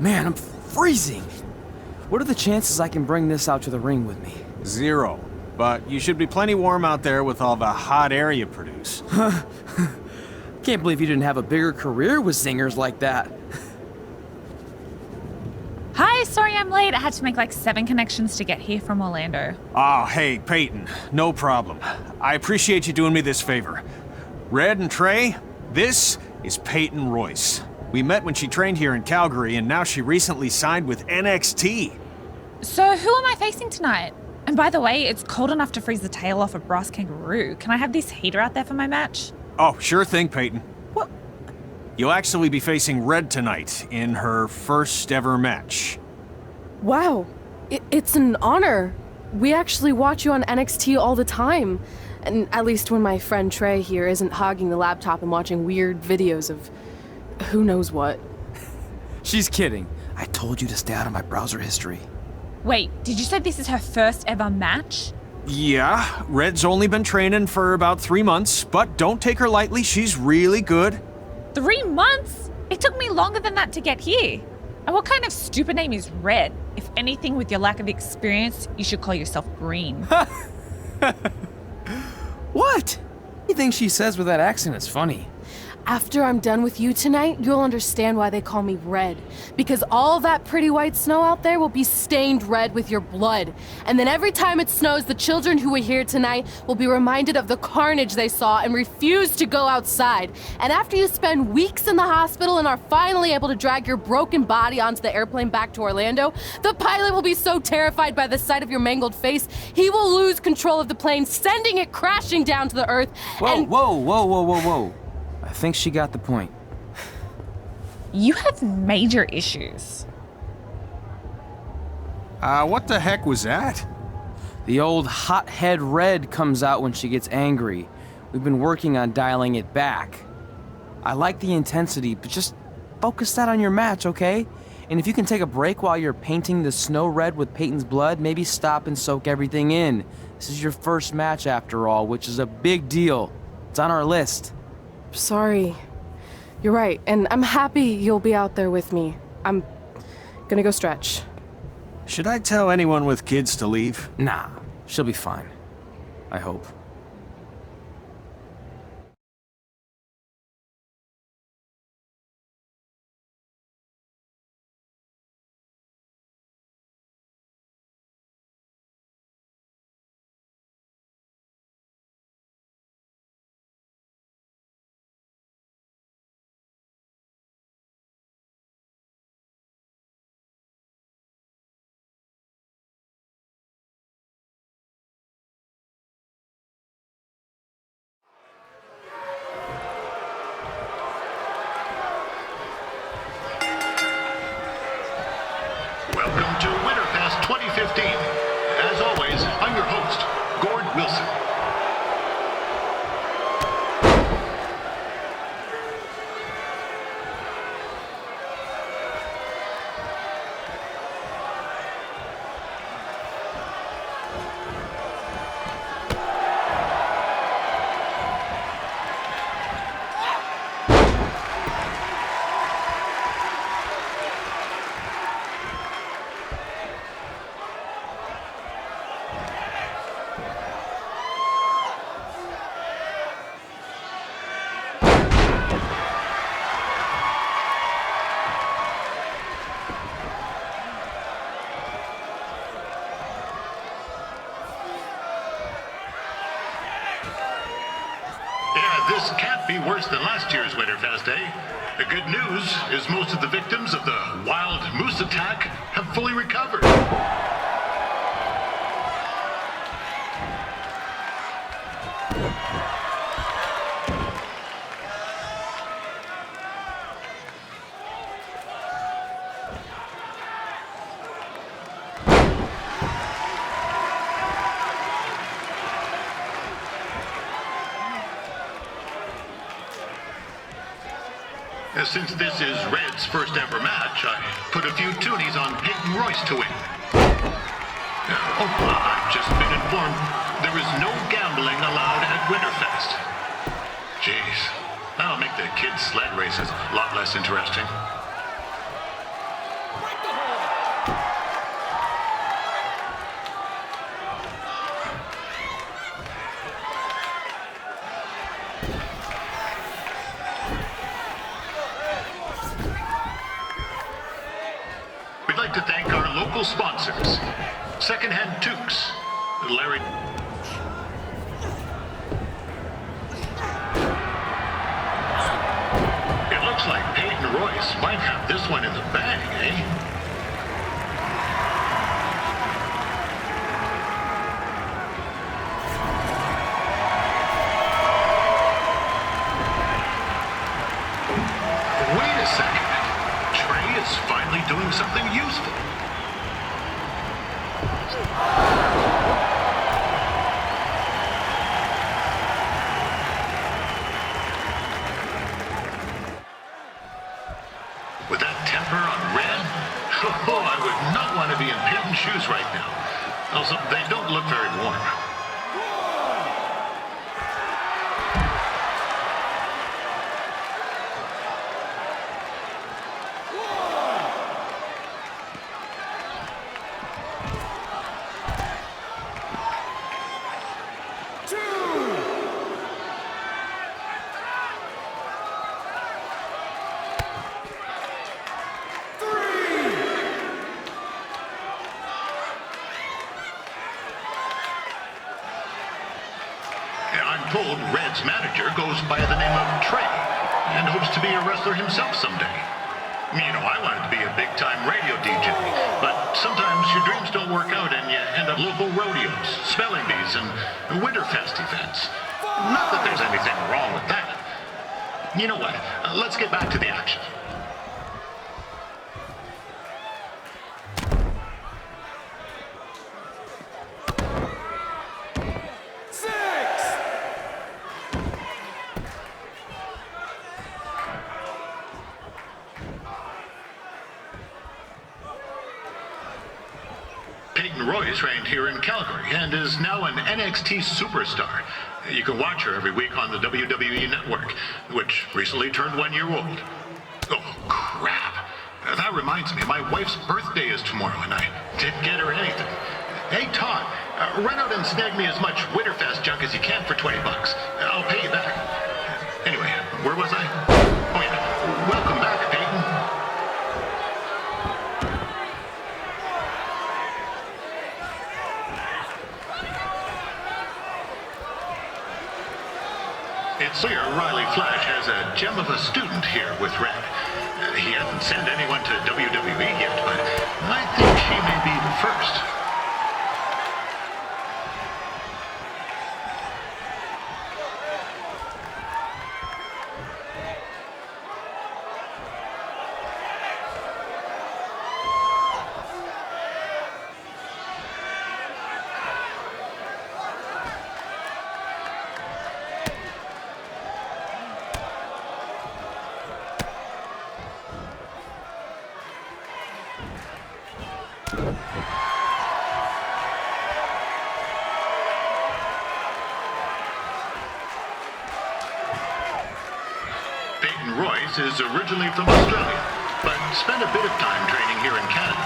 Man, I'm freezing. What are the chances I can bring this out to the ring with me? 0. But you should be plenty warm out there with all the hot air you produce. Can't believe you didn't have a bigger career with singers like that. Hi, sorry I'm late. I had to make like 7 connections to get here from Orlando. Oh, hey, Peyton. No problem. I appreciate you doing me this favor. Red and Trey, this is Peyton Royce. We met when she trained here in Calgary, and now she recently signed with NXT. So who am I facing tonight? And by the way, it's cold enough to freeze the tail off a brass kangaroo. Can I have this heater out there for my match? Oh, sure thing, Peyton. What? You'll actually be facing Red tonight in her first ever match. Wow, it's an honor. We actually watch you on NXT all the time. And at least when my friend Trey here isn't hogging the laptop and watching weird videos of who knows what. She's kidding. I told you to stay out of my browser history. Wait, did you say this is her first ever match? Yeah, Red's only been training for about 3 months, but don't take her lightly, she's really good. 3 months? It took me longer than that to get here. And what kind of stupid name is Red? If anything, with your lack of experience, you should call yourself Green. What? Anything she says with that accent is funny. After I'm done with you tonight, you'll understand why they call me Red. Because all that pretty white snow out there will be stained red with your blood. And then every time it snows, the children who were here tonight will be reminded of the carnage they saw and refuse to go outside. And after you spend weeks in the hospital and are finally able to drag your broken body onto the airplane back to Orlando, the pilot will be so terrified by the sight of your mangled face, he will lose control of the plane, sending it crashing down to the earth. Whoa. I think she got the point. You have major issues. What the heck was that? The old hothead Red comes out when she gets angry. We've been working on dialing it back. I like the intensity, but just focus that on your match, okay? And if you can take a break while you're painting the snow red with Peyton's blood, maybe stop and soak everything in. This is your first match after all, which is a big deal. It's on our list. Sorry. You're right, and I'm happy you'll be out there with me. I'm gonna go stretch. Should I tell anyone with kids to leave? Nah, she'll be fine. I hope. Welcome to Winterfest 2015. As always, I'm your host, Gord Wilson. This can't be worse than last year's Winterfest, eh? The good news is most of the victims of the wild moose attack have fully recovered. Since this is Red's first ever match, I put a few toonies on Peyton Royce to win. I've just been informed there is no gambling allowed at Winterfest. Jeez, that'll make the kids' sled races a lot less interesting. local sponsors. Secondhand Toques, Larry... It looks like Peyton Royce might have this one in the bag, eh? Wait a second. Trey is finally doing something useful. With that temper on Red, oh, I would not want to be in Peyton's shoes right now. Also, they don't look very warm. I'm told Red's manager goes by the name of Trey and hopes to be a wrestler himself someday. You know, I wanted to be a big-time radio DJ, but sometimes your dreams don't work out and you end up local rodeos, spelling bees, and winterfest events. Not that there's anything wrong with that. You know what? Let's get back to the action. Peyton Roy trained here in Calgary and is now an NXT superstar. You can watch her every week on the WWE Network, which recently turned 1 year old. Oh, crap. That reminds me, my wife's birthday is tomorrow and I didn't get her anything. Hey, Todd, run out and snag me as much Winterfest junk as you can for $20. I'll pay you back. Anyway, where was I? Oh, yeah. Welcome back, Peyton. It's clear Riley Flash has a gem of a student here with Red. He hasn't sent anyone to WWE yet, but I think she may be the first. Peyton Royce is originally from Australia, but spent a bit of time training here in Canada.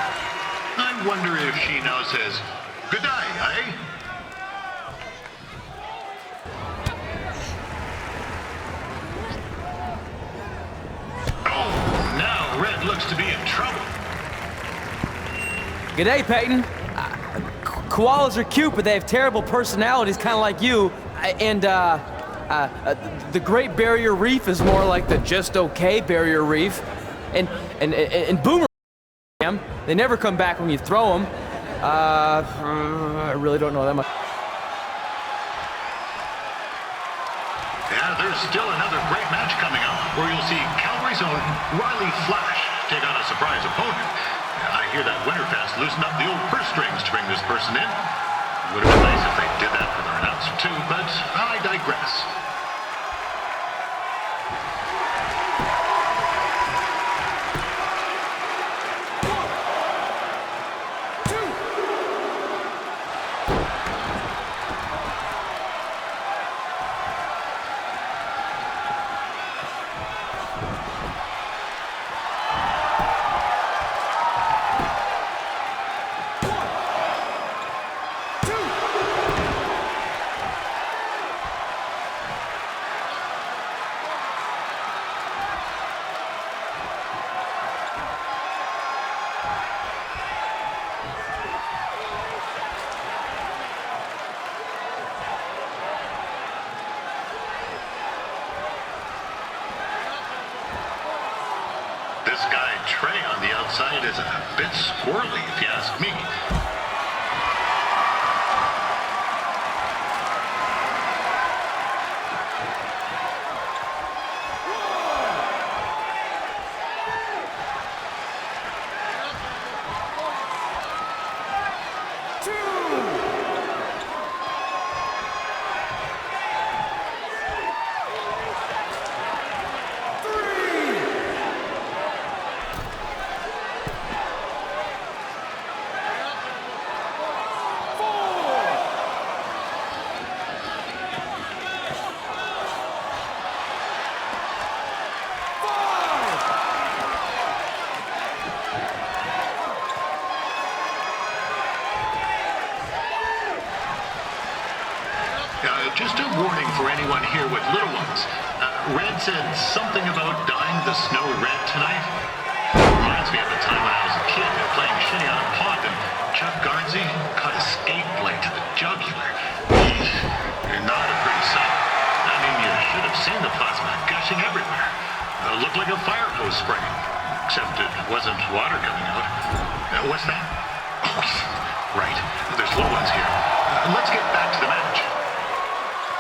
I wonder if she now says, "Good day, eh?" Oh, now Red looks to be in trouble. G'day, Peyton. Koalas are cute, but they have terrible personalities, kind of like you. And, the Great Barrier Reef is more like the just okay Barrier Reef. And Boomer, they never come back when you throw them. I really don't know that much. Yeah, there's still another great match coming up where you'll see Calgary's own Riley Flash take on a surprise opponent. I hear that Winterfest loosened up the old purse strings to bring this person in. Would have been nice if they did that for their announcer too, but I digress. is a bit squirrely, if you ask me. Just a warning for anyone here with little ones. Red said something about dyeing the snow red tonight. Reminds me of the time when I was a kid playing shinny on a pond and Chuck Garnsey cut a skate blade to the jugular. Not a pretty sight. I mean, you should have seen the plasma gushing everywhere. Looked like a fire hose spraying. Except it wasn't water coming out. What's that? Oh, right. There's little ones here. Let's get back to the match.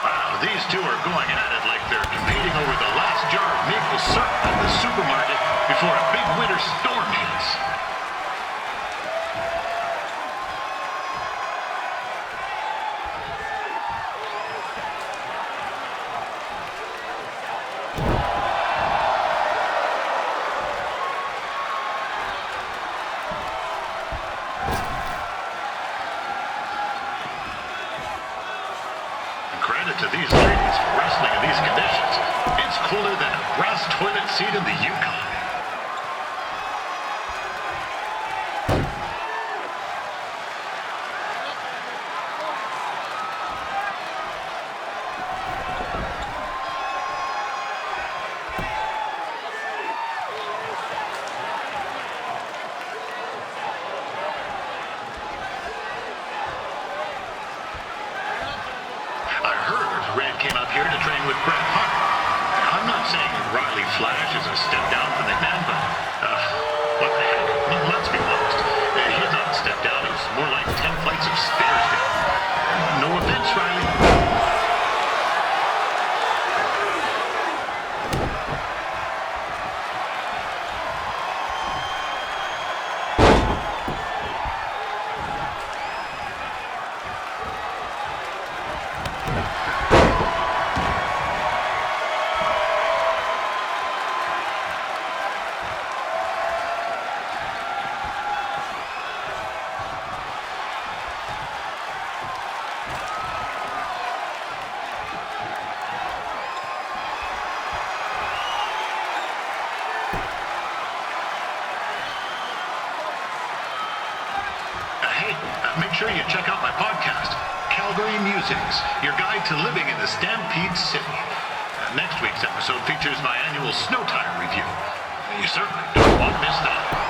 Wow, these two are going at it like they're competing over the last jar of maple syrup at the supermarket before a big winter storm hits. Credit to these ladies for wrestling in these conditions. It's cooler than a brass toilet seat in the Yukon. Red came up here to train with Bret Hart. I'm not saying Riley Flash is a step down from the man, but what the heck? Let's be honest. He's not a step down. It's more like 10 flights of stairs down. No offense, Riley. Make sure you check out my podcast, Calgary Musings, your guide to living in the Stampede City. Next week's episode features my annual snow tire review. You certainly don't want to miss that.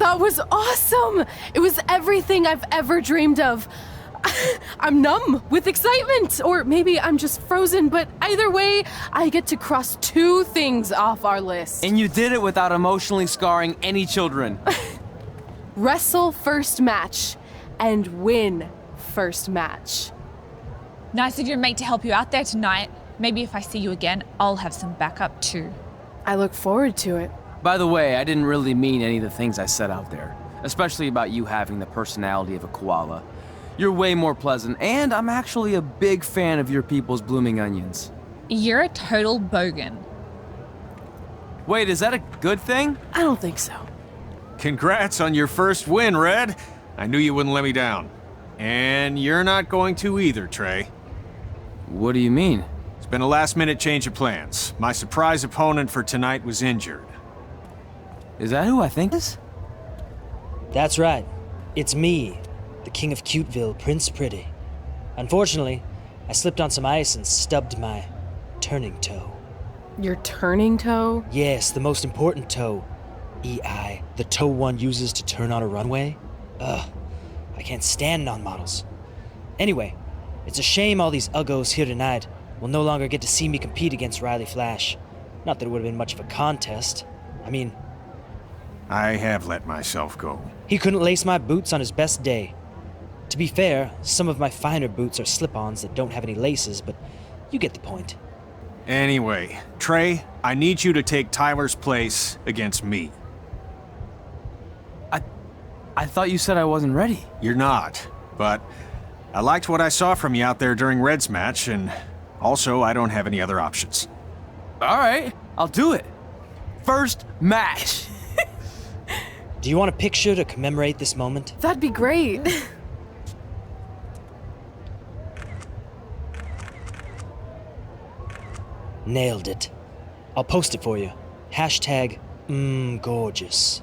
That was awesome! It was everything I've ever dreamed of. I'm numb with excitement, or maybe I'm just frozen, but either way, I get to cross 2 things off our list. And you did it without emotionally scarring any children. Wrestle first match and win first match. Nice of your mate to help you out there tonight. Maybe if I see you again, I'll have some backup too. I look forward to it. By the way, I didn't really mean any of the things I said out there, especially about you having the personality of a koala. You're way more pleasant, and I'm actually a big fan of your people's blooming onions. You're a total bogan. Wait, is that a good thing? I don't think so. Congrats on your first win, Red. I knew you wouldn't let me down. And you're not going to either, Trey. What do you mean? It's been a last-minute change of plans. My surprise opponent for tonight was injured. Is that who I think is? That's right. It's me, the King of Cuteville, Prince Pretty. Unfortunately, I slipped on some ice and stubbed my turning toe. Your turning toe? Yes, the most important toe. EI, the toe one uses to turn on a runway. Ugh, I can't stand non-models. Anyway, it's a shame all these uggos here tonight will no longer get to see me compete against Riley Flash. Not that it would have been much of a contest. I mean, I have let myself go. he couldn't lace my boots on his best day. To be fair, some of my finer boots are slip-ons that don't have any laces, but you get the point. Anyway, Trey, I need you to take Tyler's place against me. I thought you said I wasn't ready. You're not, but I liked what I saw from you out there during Red's match, and also I don't have any other options. All right, I'll do it. First match. Do you want a picture to commemorate this moment? That'd be great. Nailed it. I'll post it for you. Hashtag gorgeous.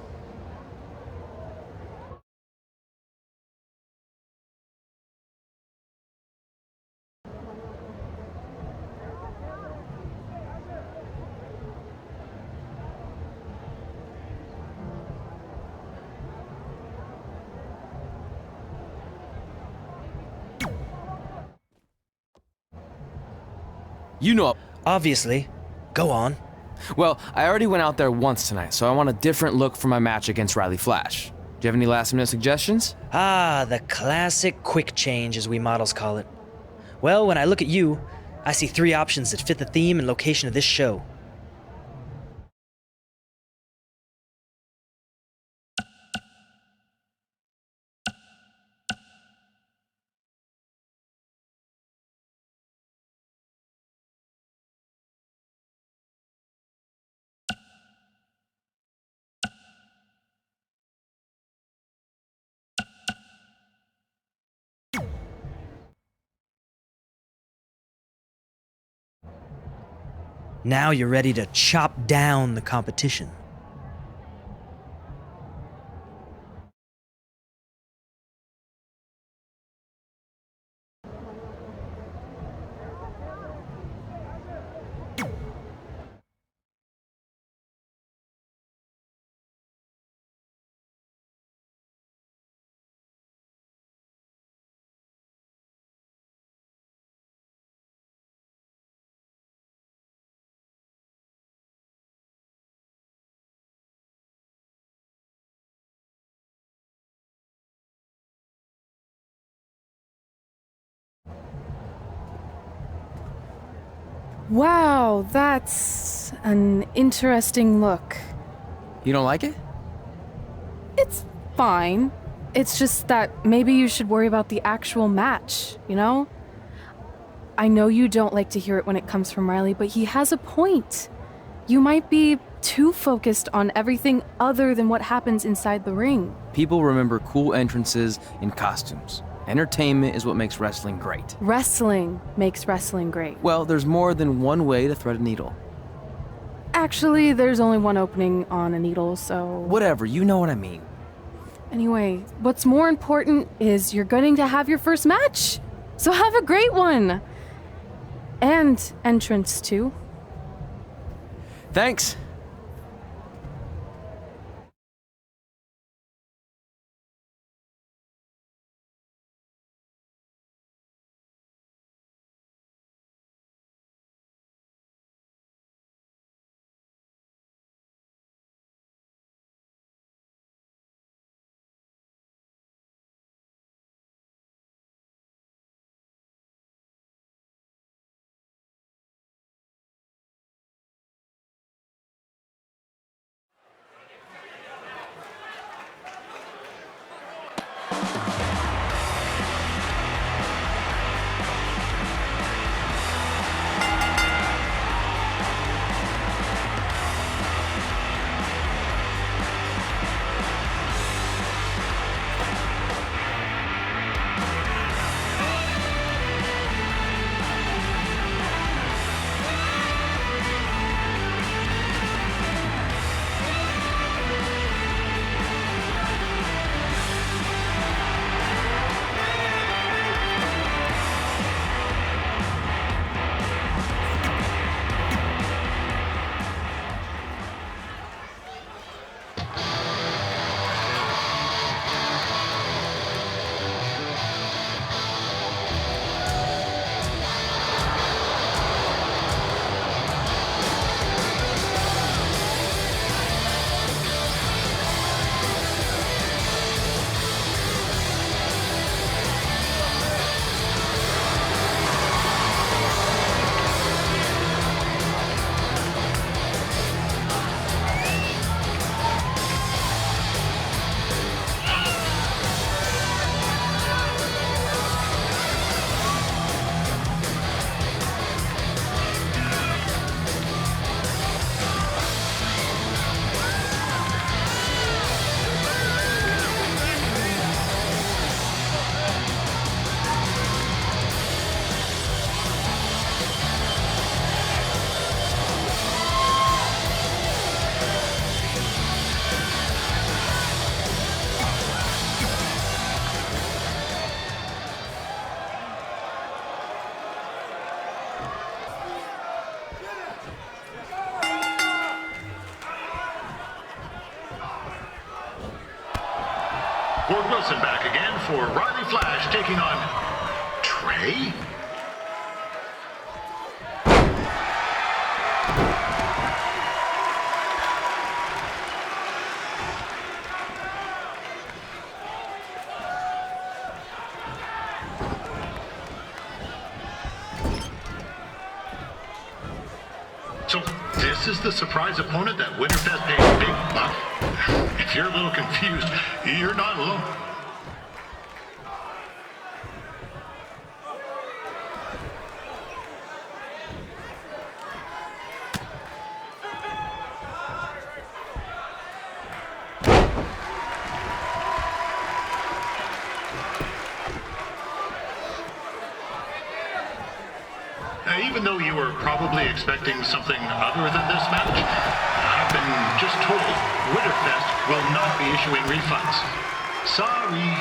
You know. Obviously. Go on. Well, I already went out there once tonight, so I want a different look for my match against Riley Flash. Do you have any last-minute suggestions? Ah, the classic quick change, as we models call it. Well, when I look at you, I see 3 options that fit the theme and location of this show. Now you're ready to chop down the competition. Wow, that's an interesting look. You don't like it? It's fine. It's just that maybe you should worry about the actual match, you know? I know you don't like to hear it when it comes from Riley, but he has a point. You might be too focused on everything other than what happens inside the ring. People remember cool entrances and costumes. Entertainment is what makes wrestling great. Wrestling makes wrestling great. Well, there's more than one way to thread a needle. Actually, there's only one opening on a needle, so... Whatever, you know what I mean. Anyway, what's more important is you're going to have your first match. So have a great one. And entrance, too. Thanks. Ward Wilson back again for Riley Flash taking on Trey? So this is the surprise opponent that Winterfest paid big buck? If you're a little confused, you're not alone. Even though you were probably expecting something other than this match, I've been just told Winterfest will not be issuing refunds. Sorry.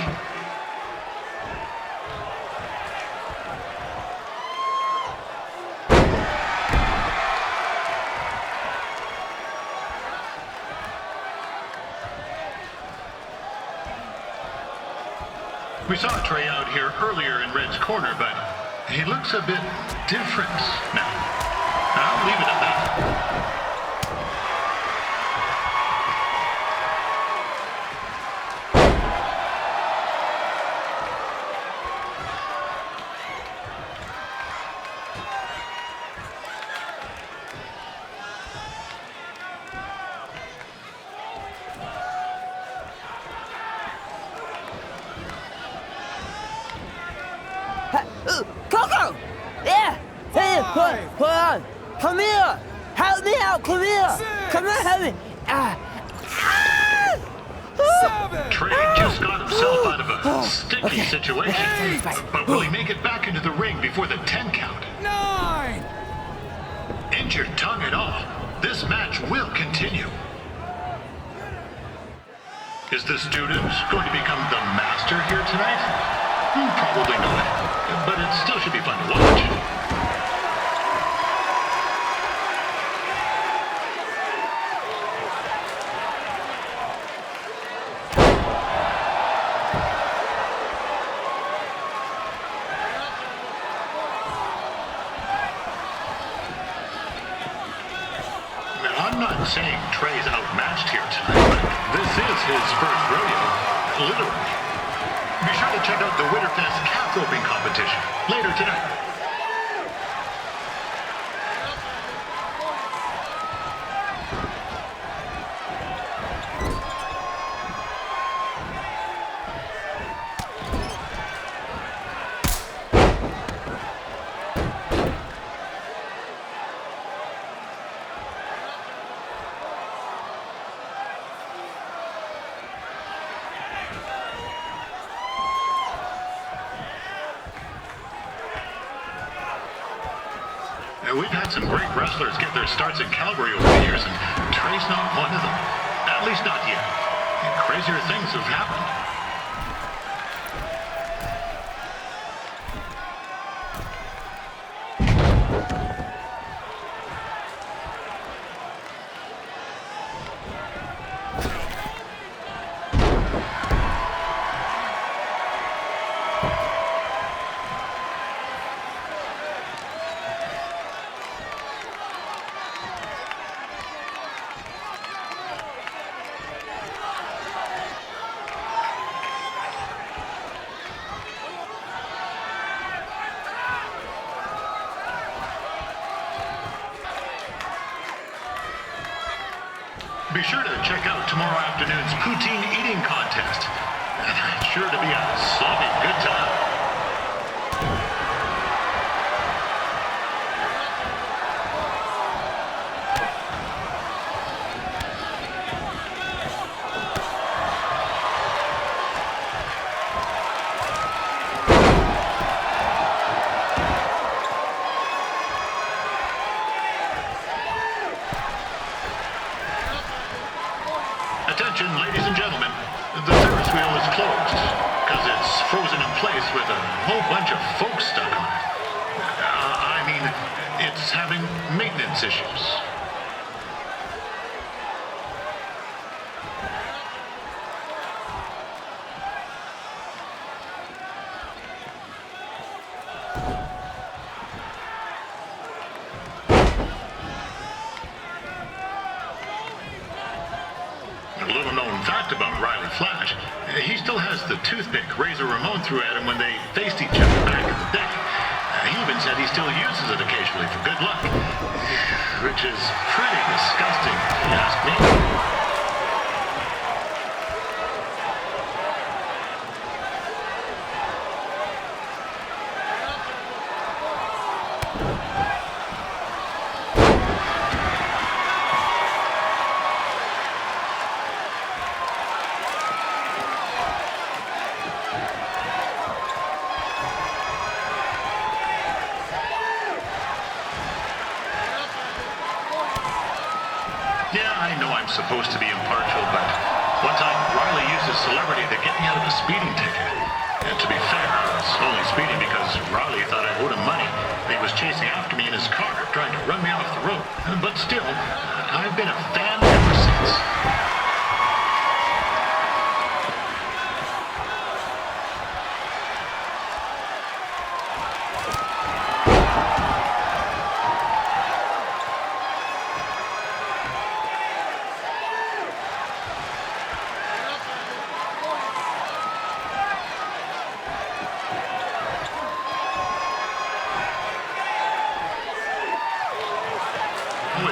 We saw Trey out here earlier in Red's corner, but he looks a bit different now. I'll leave it at that. Coco! Yeah! Hey, hold on! Come here! Help me out! Come here! Come on, help me! Trey just got himself out of a sticky situation. But will he make it back into the ring before the 10 count? 9! Injured tongue and all, this match will continue. Is the student going to become the master here tonight? Probably not, but it still should be fun to watch. Now, I'm not saying Trey's outmatched here tonight, but this is his first rodeo, literally. Be sure to check out the Winterfest calf roping competition later tonight. We've had some great wrestlers get their starts in Calgary over the years, and Trey's not one of them. At least not yet. And crazier things have happened. Be sure to check out tomorrow afternoon's poutine eating contest. It's sure to be a sloppy good time. Attention, ladies and gentlemen, the Ferris wheel is closed because it's frozen in place with a whole bunch of folks stuck on it. I mean, it's having maintenance issues. little known fact about Riley Flash, he still has the toothpick Razor Ramon threw at him when they faced each other back in the day. He even said he still uses it occasionally for good luck, which is pretty disgusting, if you ask me. Yeah, I know I'm supposed to be impartial, but one time Riley used his celebrity to get me out of a speeding ticket. And to be fair, I was only speeding because Riley thought I owed him money. He was chasing after me in his car, trying to run me off the road. But still, I've been a fan ever since.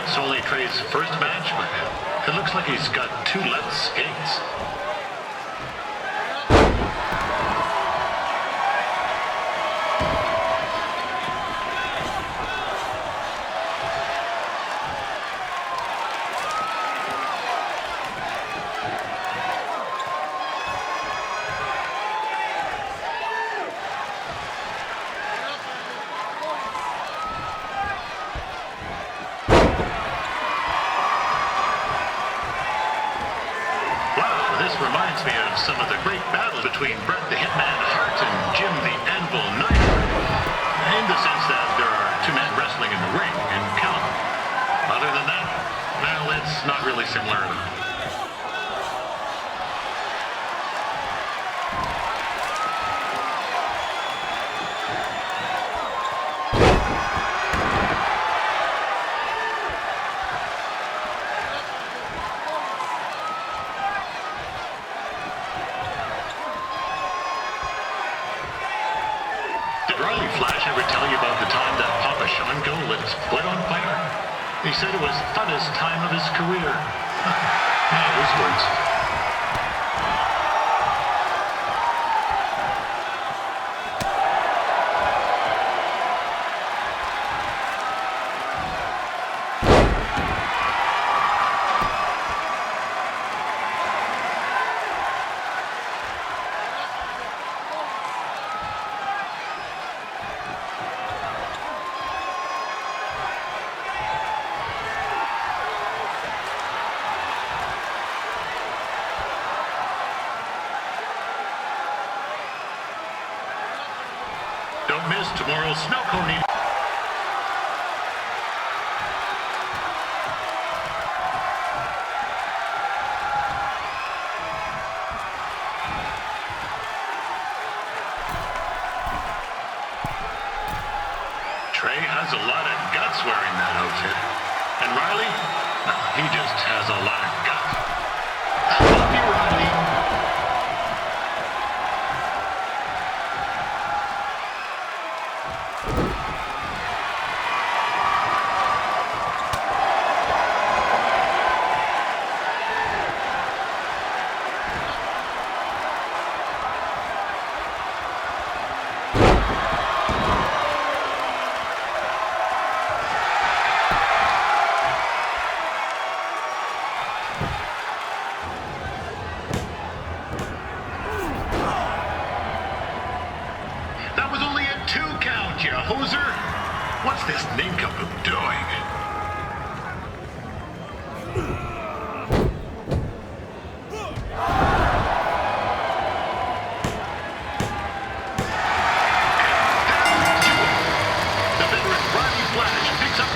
It's only Trey's first match, but it looks like he's got 2 left skates. This reminds me of some of the great battles between Bret the Hitman Hart and Jim the Anvil Neidhart, in the sense that there are 2 men wrestling in the ring and count. Other than that, well, it's not really similar at all. Did Riley Flash ever tell you about the time that Papa Shango lit his foot on fire? He said it was the funnest time of his career. Yeah, his words. Don't miss tomorrow's snow cone. Trey has a lot of guts wearing that outfit. And Riley? No, he just has a lot of guts. I love you, Riley. That was only a 2 count, you hoser. What's this nincompoop doing? The veteran Riley Flash picks up.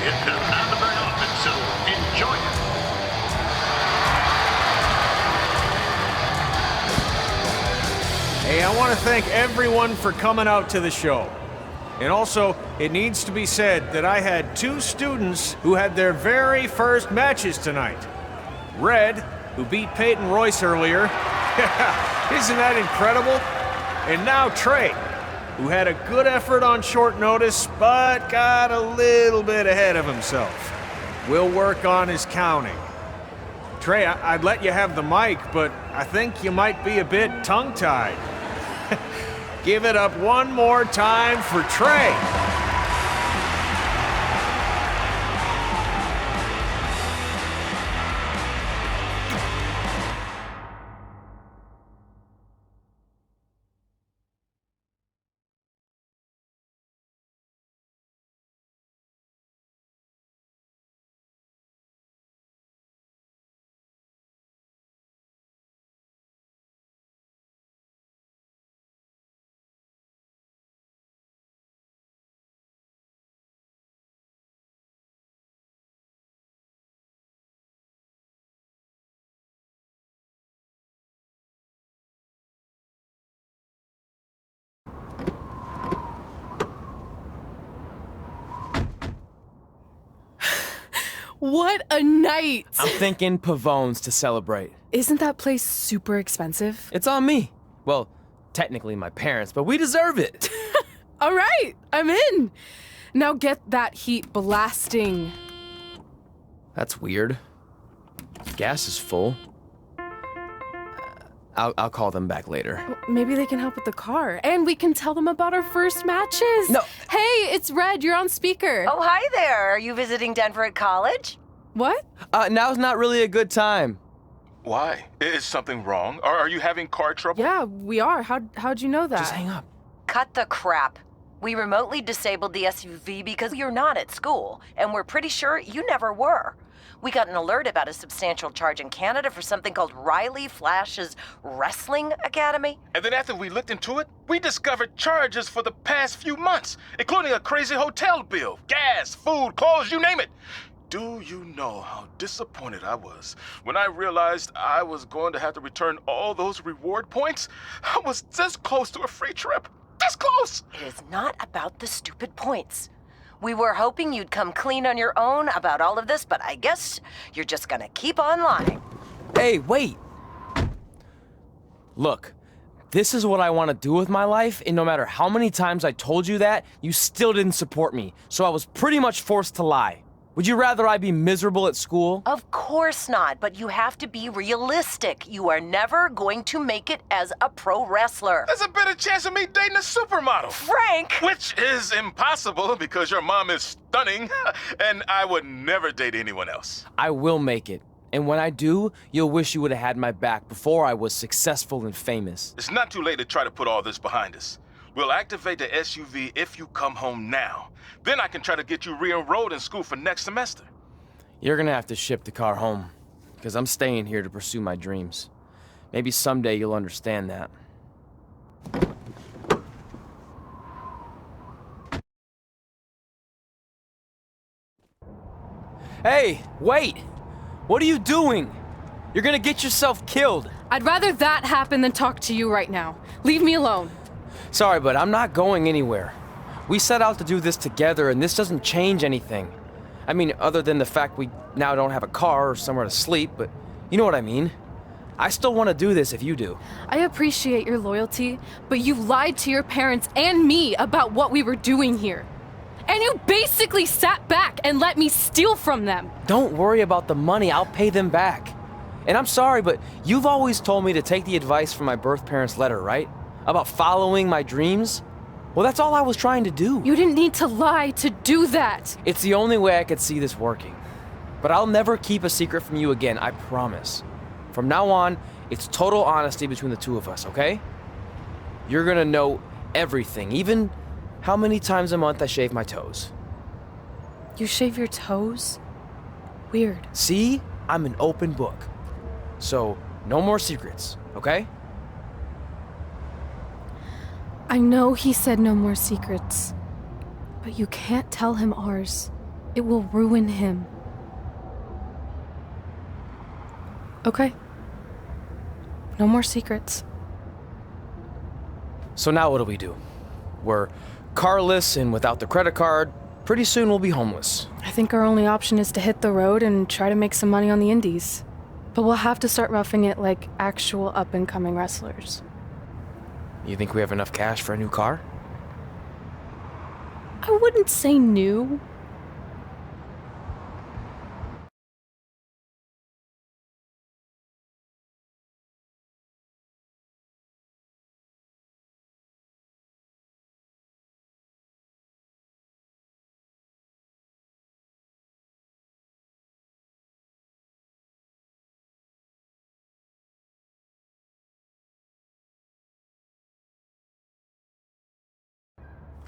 It doesn't happen very often, so enjoy it. Hey, I want to thank everyone for coming out to the show. And also, it needs to be said that I had 2 students who had their very first matches tonight. Red who beat Peyton Royce earlier. Isn't that incredible? And now Trey, who had a good effort on short notice, but got a little bit ahead of himself. We'll work on his counting. Trey, I'd let you have the mic, but I think you might be a bit tongue-tied. Give it up one more time for Trey. What a night! I'm thinking Pavone's to celebrate. Isn't that place super expensive? It's on me. Well, technically my parents, but we deserve it. All right, I'm in. Now get that heat blasting. That's weird. Gas is full. I'll call them back later. Maybe they can help with the car, and we can tell them about our first matches. No. Hey, it's Red. You're on speaker. Oh, hi there. Are you visiting Denver at college? What? Now's not really a good time. Why? Is something wrong? Are you having car trouble? Yeah, we are. How'd you know that? Just hang up. Cut the crap. We remotely disabled the SUV because you're not at school, and we're pretty sure you never were. We got an alert about a substantial charge in Canada for something called Riley Flash's Wrestling Academy. And then after we looked into it, we discovered charges for the past few months, including a crazy hotel bill, gas, food, clothes, you name it. Do you know how disappointed I was when I realized I was going to have to return all those reward points? I was this close to a free trip. This close! It is not about the stupid points. We were hoping you'd come clean on your own about all of this, but I guess you're just gonna keep on lying. Hey, wait! Look, this is what I want to do with my life, and no matter how many times I told you that, you still didn't support me, so I was pretty much forced to lie. Would you rather I be miserable at school? Of course not, but you have to be realistic. You are never going to make it as a pro wrestler. There's a better chance of me dating a supermodel. Frank! Which is impossible because your mom is stunning, and I would never date anyone else. I will make it. And when I do, you'll wish you would have had my back before I was successful and famous. It's not too late to try to put all this behind us. We'll activate the SUV if you come home now. Then I can try to get you re-enrolled in school for next semester. You're gonna have to ship the car home, because I'm staying here to pursue my dreams. Maybe someday you'll understand that. Hey, wait! What are you doing? You're gonna get yourself killed. I'd rather that happen than talk to you right now. Leave me alone. Sorry, but I'm not going anywhere. We set out to do this together, and this doesn't change anything. I mean, other than the fact we now don't have a car or somewhere to sleep, but you know what I mean. I still want to do this if you do. I appreciate your loyalty, but you lied to your parents and me about what we were doing here. And you basically sat back and let me steal from them. Don't worry about the money, I'll pay them back. And I'm sorry, but you've always told me to take the advice from my birth parents' letter, right? About following my dreams? Well, that's all I was trying to do. You didn't need to lie to do that. It's the only way I could see this working. But I'll never keep a secret from you again, I promise. From now on, it's total honesty between the two of us, okay? You're gonna know everything, even how many times a month I shave my toes. You shave your toes? Weird. See? I'm an open book. So, no more secrets, okay? I know he said no more secrets, but you can't tell him ours. It will ruin him. Okay. No more secrets. So now what do? We're carless and without the credit card. Pretty soon we'll be homeless. I think our only option is to hit the road and try to make some money on the indies. But we'll have to start roughing it like actual up-and-coming wrestlers. You think we have enough cash for a new car? I wouldn't say new.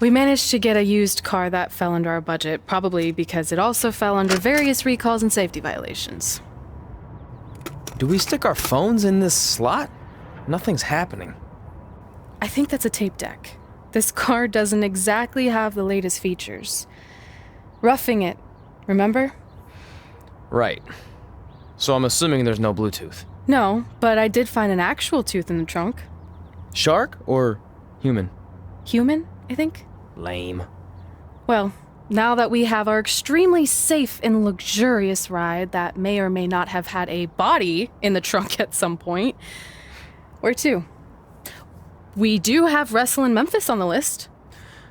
We managed to get a used car that fell under our budget, probably because it also fell under various recalls and safety violations. Do we stick our phones in this slot? Nothing's happening. I think that's a tape deck. This car doesn't exactly have the latest features. Roughing it, remember? Right. So I'm assuming there's no Bluetooth. No, but I did find an actual tooth in the trunk. Shark or human? Human, I think? Lame. Well, now that we have our extremely safe and luxurious ride that may or may not have had a body in the trunk at some point, where to? We do have Wrestle in Memphis on the list.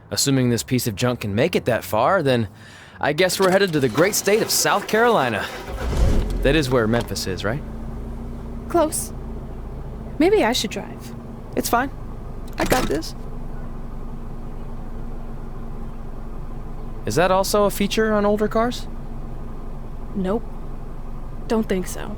Assuming this piece of junk can make it that far, then I guess we're headed to the great state of South Carolina. That is where Memphis is, right? Close. Maybe I should drive. It's fine. I got this. Is that also a feature on older cars? Nope. Don't think so.